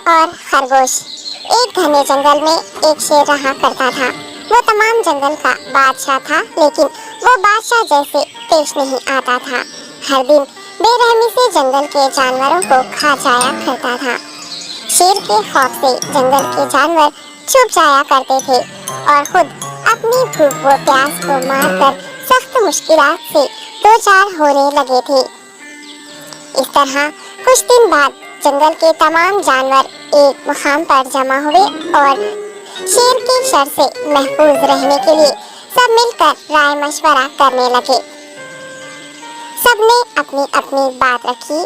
और खरगोश। एक घने जंगल में एक शेर रहा करता था। वो तमाम जंगल का बादशाह था, लेकिन वो बादशाह जैसे पेश नहीं आता था। हर दिन बेरहमी से जंगल के जानवरों को खा जाया करता था। शेर के खौफ से जंगल के जानवर छुप जाया करते थे और खुद अपनी भूख व प्यास को मारकर सख्त मुश्किलात से दो चार होने लगे थे। इस तरह कुछ दिन बाद जंगल के तमाम जानवर एक मुकाम पर जमा हुए और शेर के शर से महफूज रहने के लिए सब मिलकर राय मशवरा करने लगे। सबने अपनी अपनी बात रखी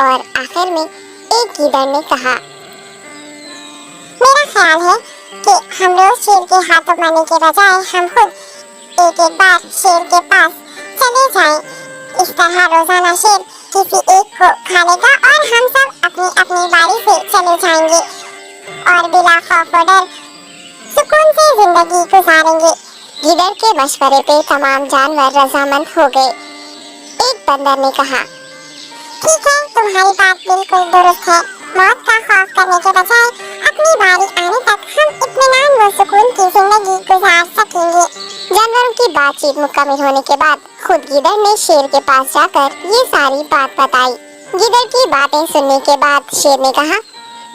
और आखिर में एक गीदड़ ने कहा, मेरा ख्याल है कि हम रोज शेर के हाथों मरने के बजाय हम खुद एक एक बार शेर के पास चले जाएं। इस तरह रोजाना शेर किसी एक को खा लेगा और हम सब अपनी अपनी बारी से चले जाएंगे और बिना खौफ व डर सुकून से जिंदगी गुजारेंगे। गीदड़ के मशवरे पे तमाम जानवर रजामंद हो गए। एक बंदर ने कहा, ठीक है, तुम्हारी बात बिल्कुल दुरुस्त है। मौत का खौफ करने के बजाय अपनी बारी आने तक हम इत्मीनान व सुकून की जिंदगी गुजार सकेंगे। जानवरों की बातचीत मुकम्मल होने के बाद खुद गीदड़ ने शेर के पास जाकर ये सारी बात बताई। गीदड़ की बातें सुनने के बाद शेर ने कहा,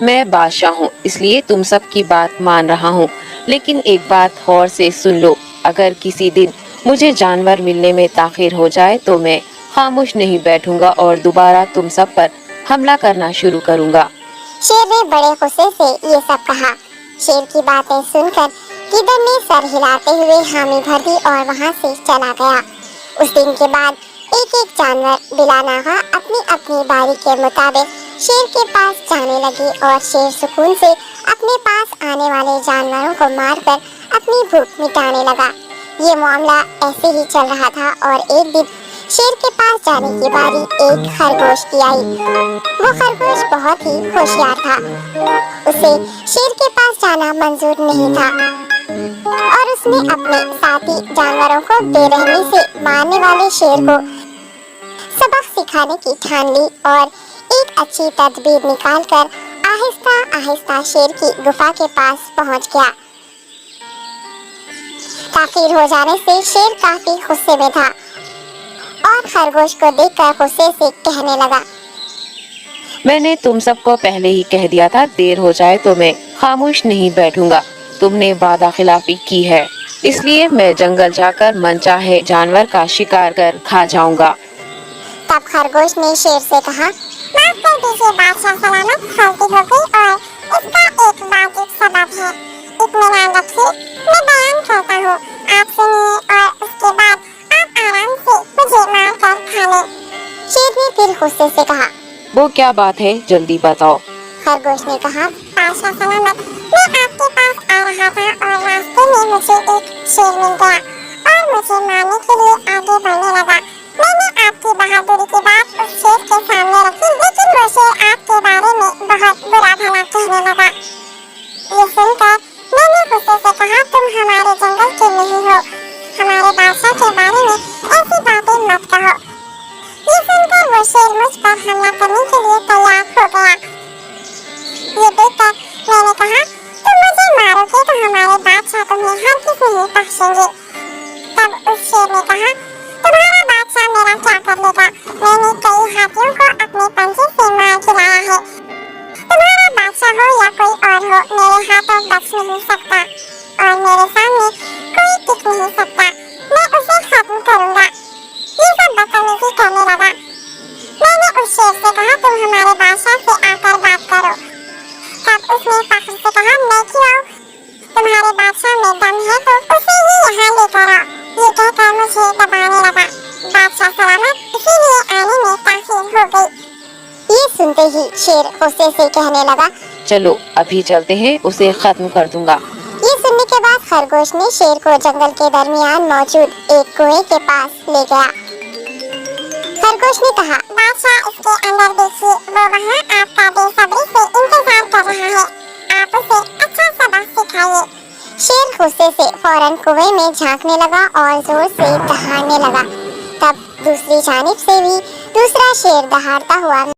मैं बादशाह हूँ, इसलिए तुम सब की बात मान रहा हूँ, लेकिन एक बात गौर से सुन लो। अगर किसी दिन मुझे जानवर मिलने में ताखिर हो जाए तो मैं खामोश नहीं बैठूंगा और दोबारा तुम सब पर हमला करना शुरू करूंगा। शेर ने बड़े गुस्से से ये सब कहा। शेर की बातें सुनकर गीदड़ ने सर हिलाते हुए हामी भर दी और वहाँ से चला गया। उस दिन के बाद एक एक जानवर बिला नागा अपनी अपनी बारी के मुताबिक शेर के पास जाने लगे और शेर सुकून से अपने पास आने वाले जानवरों को मारकर अपनी भूख मिटाने लगा। ये मामला ऐसे ही चल रहा था और एक दिन शेर के पास जाने की बारी एक खरगोश की आई। वो खरगोश बहुत ही होशियार था। उसे शेर के पास जाना मंजूर नहीं था और उसने अपने साथी जानवरों को बेरहमी से मारने वाले शेर को सबक सिखाने की ठान ली और एक अच्छी तदबीर निकालकर आहिस्ता आहिस्ता शेर की गुफा के पास पहुंच गया। ताखीर हो जाने से शेर काफी गुस्से में था और खरगोश को देखकर गुस्से से कहने लगा, मैंने तुम सबको पहले ही कह दिया था, देर हो जाए तो मैं खामोश नहीं बैठूंगा। तुमने वादा खिलाफी की है, इसलिए मैं जंगल जाकर मनचाहे जानवर का शिकार कर खा जाऊंगा। तब खरगोश ने शेर से कहा, माफ कर दीजिए बादशाह सलामत, गलती हो गई और इसका एक वाजिब सबब है। इत्मीनान रखिए, मैं बयान करता हूँ, आप सुनिए और उसके बाद आप आराम से मुझे मार कर खा लें। शेर ने फिर गुस्से से कहा, वो क्या बात है, जल्दी बताओ। खरगोश ने कहा, बादशाह सलामत, मैं आपके पास आ रहा था और रास्ते में मुझे एक शेर मिल गया और मुझे मारने के लिए आगे बढ़ने लगा। मैंने आपकी बहादुरी की बात उस शेर के सामने रखी, लेकिन वो शेर आपके बारे में बहुत बुरा भला कहने लगा। ये सुनकर मैंने गुस्से से कहा, तुम हमारे जंगल के नहीं हो, हमारे बादशाह के बारे में ऐसी बातें मत कहो। ये सुनकर वो शेर मुझ पर हमला करने के लिए तैयार हो गया। ये देखकर मैंने कहा, तुम मुझे मारोगे तो हमारे बादशाह तुम्हें हरगिज़ नहीं बख्शेंगे। तब उस शेर ने कहा, तुम्हारा बादशाह मेरा क्या कर लेगा? मैंने कई हाथियों को अपने पंजे से मार गिराया है। तुम्हारा बादशाह हो या कोई और हो, मेरे हाथों बच नहीं सकता और मेरे सामने कोई टिक नहीं सकता। मैं उसे खत्म करूंगा। ये सब बदतमीजी करने लगा। मैंने उस शेर से कहा, तुम हमारे बादशाह से आकर बात करो। तब उसने फख्र से कहा, मैं क्यों आऊं? तुम्हारे बादशाह में दम है तो उसे ही यहाँ लेकर आओ। ये कहकर मुझे दबाने लगा। बादशाह सलामत, इसीलिए आने में ताखीर हो गई। ये सुनते ही शेर गुस्से से कहने लगा, चलो अभी चलते हैं, उसे खत्म कर दूंगा। ये सुनने के बाद खरगोश ने शेर को जंगल के दरमियान मौजूद एक कुएं के पास ले गया। खरगोश ने कहा, बादशाह इसके अंदर देखिए, वो वहाँ आपका बेसब्री से इंतजार कर रहा है। आप उसे अच्छा सबक सिखाइए। शेर गुस्से से फौरन कुएं में झांकने लगा और जोर से दहाड़ने लगा। तब दूसरी जानिब से भी दूसरा शेर दहाड़ता हुआ